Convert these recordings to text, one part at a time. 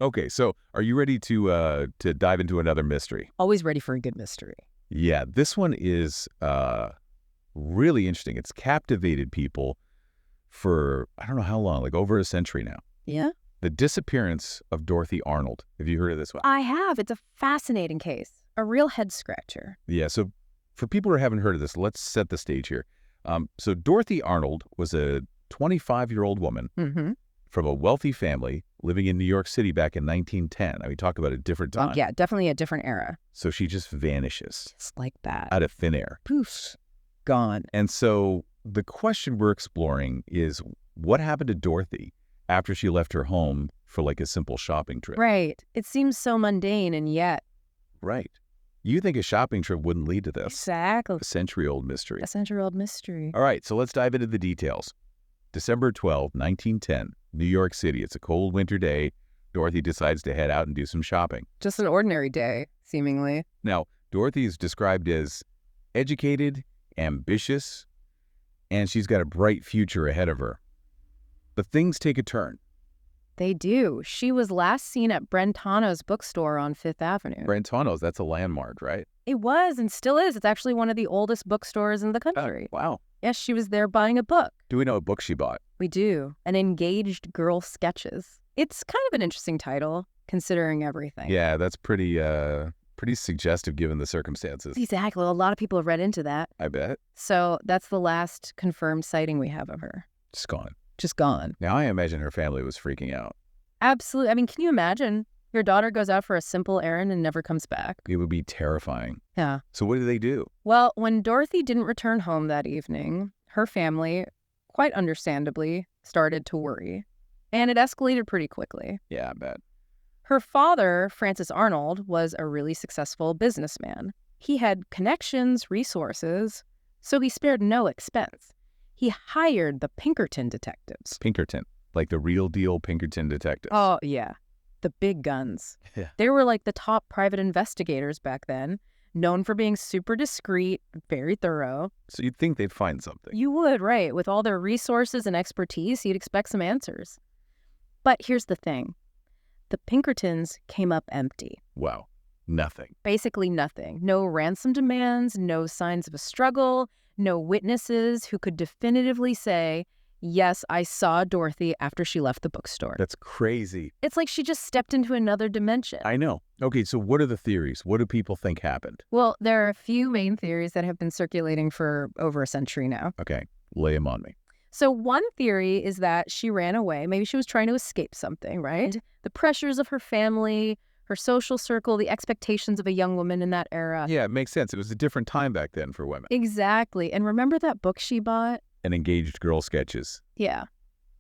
Okay, so are you ready to dive into another mystery? Always ready for a good mystery. Yeah, this one is really interesting. It's captivated people for I don't know how long, like over a century now. Yeah? The disappearance of Dorothy Arnold. Have you heard of this one? I have. It's a fascinating case. A real head scratcher. Yeah, so for people who haven't heard of this, let's set the stage here. So Dorothy Arnold was a 25-year-old woman Mm-hmm. from a wealthy family living in New York City back in 1910. I mean, talk about a different time. Yeah, definitely a different era. So she just vanishes Just like that. out of thin air. Poof. Gone. And so the question we're exploring is what happened to Dorothy after she left her home for like a simple shopping trip? Right. It seems so mundane, and yet. Right. You think a shopping trip wouldn't lead to this? Exactly. A century-old mystery. A century-old mystery. All right, so let's dive into the details. December 12, 1910, New York City. It's a cold winter day. Dorothy decides to head out and do some shopping. Just an ordinary day, seemingly. Now, Dorothy is described as educated, ambitious, and she's got a bright future ahead of her. But things take a turn. They do. She was last seen at Brentano's bookstore on Fifth Avenue. Brentano's, that's a landmark, right? It was and still is. It's actually one of the oldest bookstores in the country. Wow. Yes, she was there buying a book. Do we know what book she bought? We do. An Engaged Girl Sketches. It's kind of an interesting title, considering everything. Yeah, that's pretty suggestive given the circumstances. Exactly. A lot of people have read into that. I bet. So that's the last confirmed sighting we have of her. Just gone. Just gone. Now, I imagine her family was freaking out. Absolutely. I mean, can you imagine? Your daughter goes out for a simple errand and never comes back. It would be terrifying. Yeah. So what do they do? Well, when Dorothy didn't return home that evening, her family, quite understandably, started to worry. And it escalated pretty quickly. Yeah, I bet. Her father, Francis Arnold, was a really successful businessman. He had connections, resources, so he spared no expense. He hired the Pinkerton detectives. Pinkerton, like the real deal Pinkerton detectives. Oh, yeah. The big guns. Yeah. They were like the top private investigators back then, known for being super discreet, very thorough. So you'd think they'd find something. You would, right. With all their resources and expertise, you'd expect some answers. But here's the thing. The Pinkertons came up empty. Wow. Nothing. Basically nothing. No ransom demands, no signs of a struggle, no witnesses who could definitively say, yes, I saw Dorothy after she left the bookstore. That's crazy. It's like she just stepped into another dimension. I know. Okay, so what are the theories? What do people think happened? Well, there are a few main theories that have been circulating for over a century now. Okay, lay them on me. So one theory is that she ran away. Maybe she was trying to escape something, right? The pressures of her family, her social circle, the expectations of a young woman in that era. Yeah, it makes sense. It was a different time back then for women. Exactly. And remember that book she bought? And Engaged Girl Sketches. Yeah.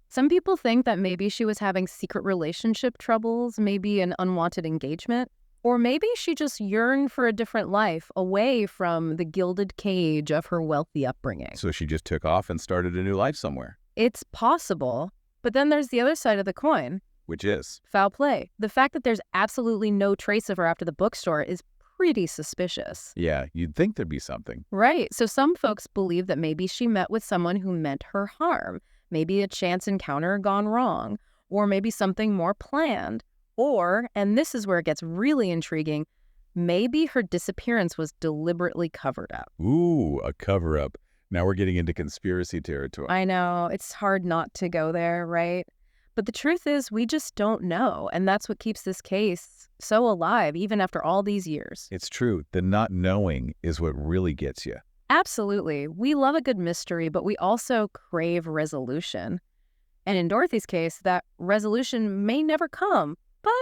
Some people think that maybe she was having secret relationship troubles, maybe an unwanted engagement, or maybe she just yearned for a different life away from the gilded cage of her wealthy upbringing. So she just took off and started a new life somewhere. It's possible, but then there's the other side of the coin. Which is? Foul play. The fact that there's absolutely no trace of her after the bookstore is pretty suspicious. Yeah, you'd think there'd be something. Right. So some folks believe that maybe she met with someone who meant her harm. Maybe a chance encounter gone wrong. Or maybe something more planned. Or, and this is where it gets really intriguing, maybe her disappearance was deliberately covered up. Ooh, a cover-up. Now we're getting into conspiracy territory. I know. It's hard not to go there, right? But the truth is, we just don't know. And that's what keeps this case so alive, even after all these years. It's true. The not knowing is what really gets you. Absolutely. We love a good mystery, but we also crave resolution. And in Dorothy's case, that resolution may never come. But,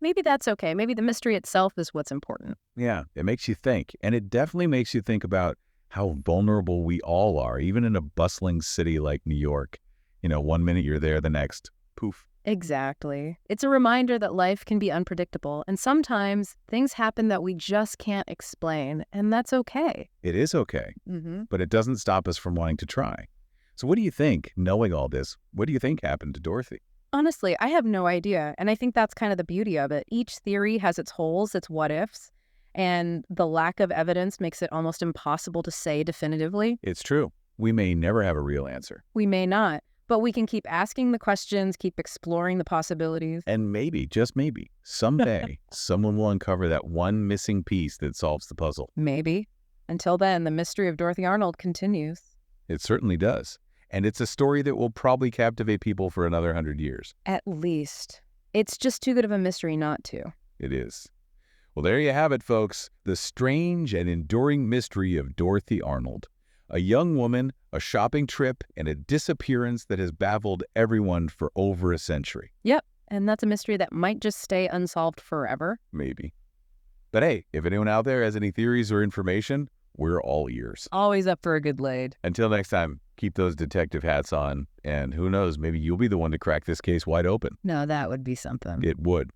maybe that's okay. Maybe the mystery itself is what's important. Yeah, it makes you think. And it definitely makes you think about how vulnerable we all are, even in a bustling city like New York. 1 minute you're there, the next, poof. Exactly. It's a reminder that life can be unpredictable, and sometimes things happen that we just can't explain, and that's okay. It is okay, but it doesn't stop us from wanting to try. So what do you think, knowing all this, what do you think happened to Dorothy? Honestly, I have no idea, and I think that's kind of the beauty of it. Each theory has its holes, its what-ifs, and the lack of evidence makes it almost impossible to say definitively. It's true. We may never have a real answer. We may not. But we can keep asking the questions, keep exploring the possibilities. And maybe, just maybe, someday someone will uncover that one missing piece that solves the puzzle. Maybe. Until then, the mystery of Dorothy Arnold continues. It certainly does. And it's a story that will probably captivate people for another 100 years. At least. It's just too good of a mystery not to. It is. Well, there you have it, folks. The strange and enduring mystery of Dorothy Arnold. A young woman, a shopping trip, and a disappearance that has baffled everyone for over a century. Yep, and that's a mystery that might just stay unsolved forever. Maybe. But hey, if anyone out there has any theories or information, we're all ears. Always up for a good laid. Until next time, keep those detective hats on, and who knows, maybe you'll be the one to crack this case wide open. No, that would be something. It would.